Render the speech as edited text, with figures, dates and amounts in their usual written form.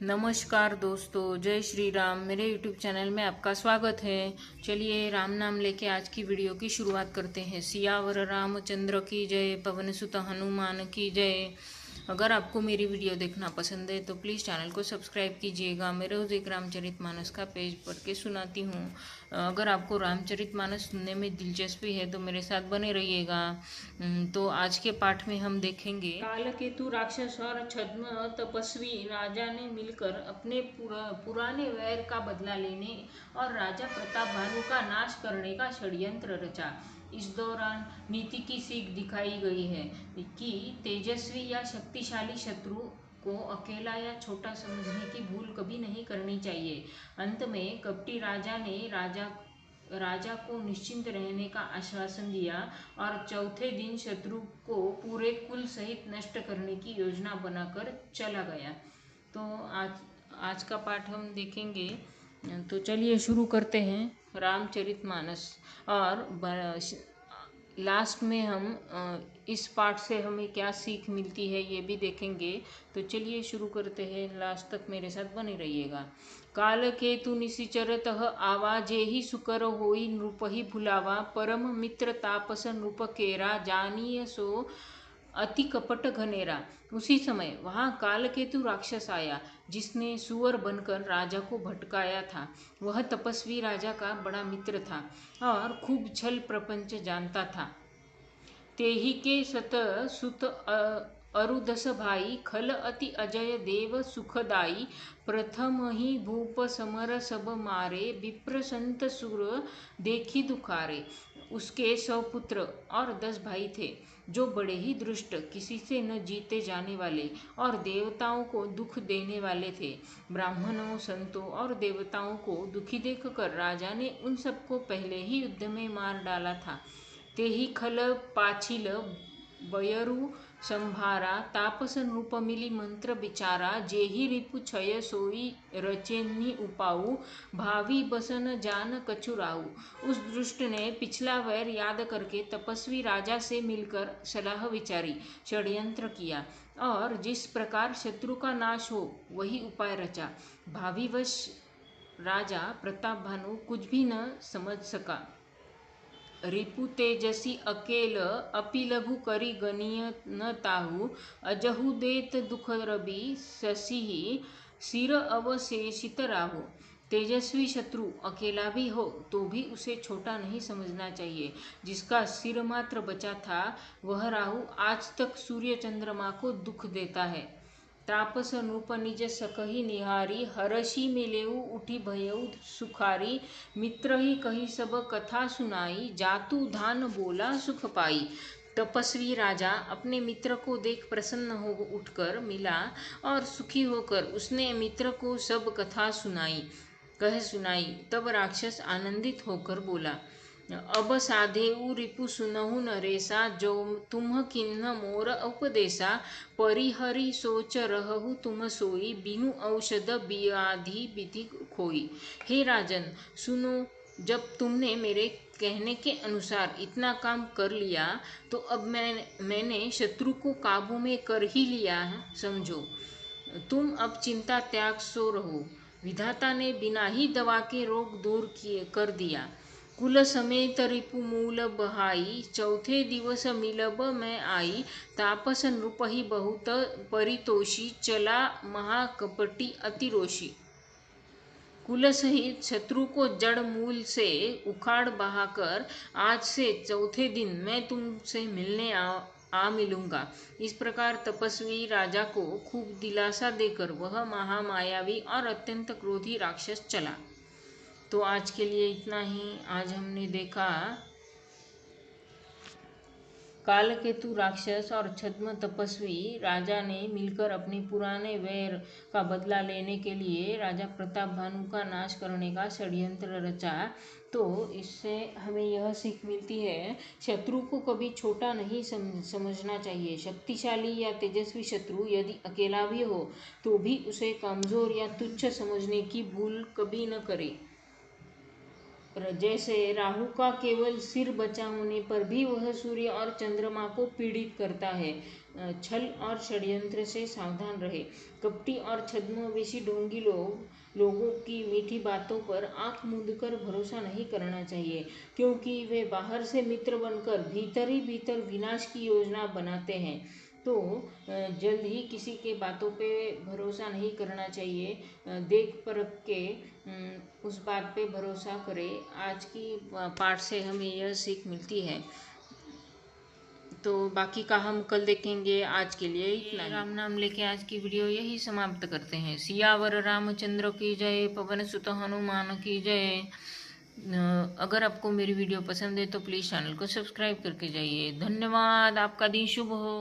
नमस्कार दोस्तों, जय श्री राम। मेरे YouTube चैनल में आपका स्वागत है। चलिए राम नाम लेके आज की वीडियो की शुरुआत करते हैं। सियावर रामचंद्र की जय, पवन सुत हनुमान की जय। अगर आपको मेरी वीडियो देखना पसंद है तो प्लीज़ चैनल को सब्सक्राइब कीजिएगा। मैं रोज़ एक रामचरितमानस का पेज पढ़ के सुनाती हूँ। अगर आपको रामचरितमानस सुनने में दिलचस्पी है तो मेरे साथ बने रहिएगा। तो आज के पाठ में हम देखेंगे, कालकेतु राक्षस और छद्म तपस्वी राजा ने मिलकर अपने पुराने वैर का बदला लेने और राजा प्रताप भानु का नाश करने का षड्यंत्र रचा। इस दौरान नीति की सीख दिखाई गई है कि तेजस्वी या शक्तिशाली शत्रु को अकेला या छोटा समझने की भूल कभी नहीं करनी चाहिए। अंत में कपटी राजा ने राजा को निश्चिंत रहने का आश्वासन दिया और चौथे दिन शत्रु को पूरे कुल सहित नष्ट करने की योजना बनाकर चला गया। तो आज का पाठ हम देखेंगे। तो चलिए शुरू करते हैं रामचरितमानस। और लास्ट में हम इस पाठ से हमें क्या सीख मिलती है ये भी देखेंगे। तो चलिए शुरू करते हैं, लास्ट तक मेरे साथ बने रहिएगा। कालकेतु निशिचरतः आवा, जेहि सुकर होई नृपहि भुलावा, परम मित्र तापस नृप केरा, जानिय सो अति कपट घनेरा। उसी समय वहाँ कालकेतु राक्षस आया जिसने सुअर बनकर राजा को भटकाया था। वह तपस्वी राजा का बड़ा मित्र था और खूब छल प्रपंच जानता था। तेहि के सत सुत अरुदस भाई, खल अति अजय देव सुखदाई, प्रथम ही भूप समर सब मारे, विप्र संत सुर देखी दुखारे। उसके 100 पुत्र और 10 भाई थे जो बड़े ही दुष्ट, किसी से न जीते जाने वाले और देवताओं को दुख देने वाले थे। ब्राह्मणों, संतों और देवताओं को दुखी देखकर राजा ने उन सबको पहले ही युद्ध में मार डाला था। तेहि खल पाछिल बयरु संभारा, तापस नृपमिली मंत्र बिचारा, जेहि रिपु क्षय सोई रचेन्नी उपाऊ, भावी बसन जान कछुराऊ। उस दुष्ट ने पिछला वैर याद करके तपस्वी राजा से मिलकर सलाह विचारी, षड्यंत्र किया और जिस प्रकार शत्रु का नाश हो वही उपाय रचा। भावीवश राजा प्रताप भानु कुछ भी न समझ सका। रिपु तेजसी अकेल अपि लघु करी गनीय न ताहु, अजहु देत दुख रवि शशि सिर अवशेषित राहु। तेजस्वी शत्रु अकेला भी हो तो भी उसे छोटा नहीं समझना चाहिए। जिसका सिर मात्र बचा था वह राहु आज तक सूर्य चंद्रमा को दुख देता है। तापस नृप निज सकहि निहारी, हरषि मिलेऊ उठी भयऊ सुखारी, मित्र ही कही सब कथा सुनाई, जातु धान बोला सुख पाई। तपस्वी राजा अपने मित्र को देख प्रसन्न हो उठकर मिला और सुखी होकर उसने मित्र को सब कथा सुनाई। तब राक्षस आनंदित होकर बोला, अब साधेऊ रिपु सुनहु नरेसा, जो तुम किन्ह मोर उपदेशा, परिहरि सोच रहु तुम सोई, बिनु औषध व्याधि विधि खोई। हे राजन सुनो, जब तुमने मेरे कहने के अनुसार इतना काम कर लिया तो अब मैंने शत्रु को काबू में कर ही लिया है, समझो। तुम अब चिंता त्याग सो रहो। विधाता ने बिना ही दवा के रोग दूर कर दिया। कुल समेत रिपु मूल बहाई, चौथे दिवस मिलब मैं आई, तापस नृपहि बहुत परितोषी, चला महाकपटी अतिरोषी। कुल सहित शत्रु को जड़ मूल से उखाड़ बहाकर आज से चौथे दिन मैं तुमसे मिलने आ मिलूंगा। इस प्रकार तपस्वी राजा को खूब दिलासा देकर वह महामायावी और अत्यंत क्रोधी राक्षस चला। तो आज के लिए इतना ही। आज हमने देखा कालकेतु राक्षस और छद्म तपस्वी राजा ने मिलकर अपने पुराने वैर का बदला लेने के लिए राजा प्रताप भानु का नाश करने का षड्यंत्र रचा। तो इससे हमें यह सीख मिलती है, शत्रु को कभी छोटा नहीं समझना चाहिए। शक्तिशाली या तेजस्वी शत्रु यदि अकेला भी हो तो भी उसे कमज़ोर या तुच्छ समझने की भूल कभी न करे। जैसे राहु का केवल सिर बचा होने पर भी वह सूर्य और चंद्रमा को पीड़ित करता है। छल और षड्यंत्र से सावधान रहे। कपटी और छद्मवेशी ढोंगी लोगों की मीठी बातों पर आंख मूंदकर भरोसा नहीं करना चाहिए, क्योंकि वे बाहर से मित्र बनकर भीतर ही भीतर विनाश की योजना बनाते हैं। तो जल्द ही किसी के बातों पे भरोसा नहीं करना चाहिए। देख परख के उस बात पे भरोसा करें। आज की पाठ से हमें यह सीख मिलती है। तो बाकी का हम कल देखेंगे। आज के लिए इतना ही। राम नाम लेके आज की वीडियो यही समाप्त करते हैं। सियावर रामचंद्र की जय, पवन सुत हनुमान की जय। अगर आपको मेरी वीडियो पसंद है तो प्लीज़ चैनल को सब्सक्राइब करके जाइए। धन्यवाद। आपका दिन शुभ हो।